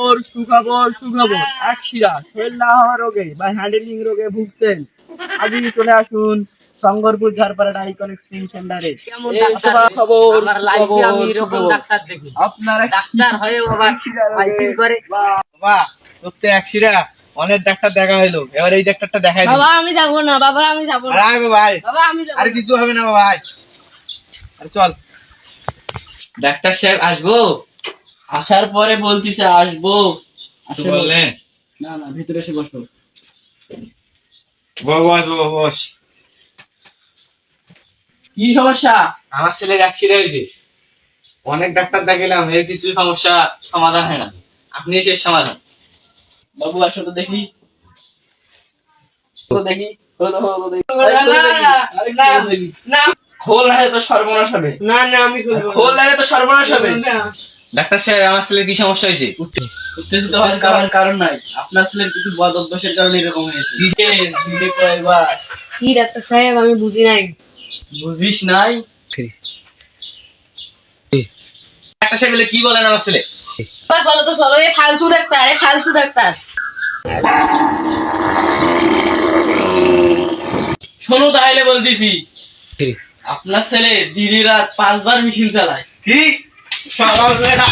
ওর সুখবর সুখবর আকশিরা শরীর না হওয়া রোগে বা হ্যান্ডেলিং রোগে ভুগছেন আজই চলে আসুন শঙ্করপুর ঝাড়পাড়া আইকনিক স্কিন সেন্টারে। খবর আমার লাইফে আমি এরকম ডাক্তার দেখি। আপনারা ডাক্তার হয়ে বাবা ফাইটিং করে। বাবা তোকে একশিরা অনেক ডাক্তার দেখা হলো, এবার এই ডাক্তারটা দেখাই দিই। বাবা আমি যাবো না, বাবা আমি যাবো না, আরে বাবা আয়। বাবা আমি যাবো আর না। কিছু হবে না বাবা আয়। আরে চল। ডাক্তার সাহেব আসবো? আসার পরে বলতিছে আসবো। তো বললেন না না, ভিতরে এসে বসো। বস বস বস। কি সমস্যা? আমার ছেলের অ্যাক্সিডেন্ট হয়েছে, অনেক ডাক্তার দেখালাম, এর কিছু সমস্যা সমাধান হয় না, আপনি এসে সমাধান। বাবু আসো তো দেখি, দেখি না খোল না তো সর্বনাশ হবে। না না আমি খুলবো না। খোল লাগে তো সর্বনাশ হবে। না। ডাক্তার সাহেব আমার ছেলের কি সমস্যা হয়েছে? উত্তেজিত হওয়ার কারণ নাই, আপনার ছেলের কিছু বদ অভ্যাসের কারণে এরকম হয়েছে। কি ডাক্তার সাহেব আমি বুঝি নাই। বুঝিস নাই? ডাক্তার সাহেব বলে কি বলেন আমার ছেলে? চলো তো চলো, এ ফালতু ডাক্তার, এ ফালতু ডাক্তার। শোনো তাহলে বলতেছি, আপনার ছেলে দিদি রাত 5 বার মেশিন চালায়। কি? সকাল বেলা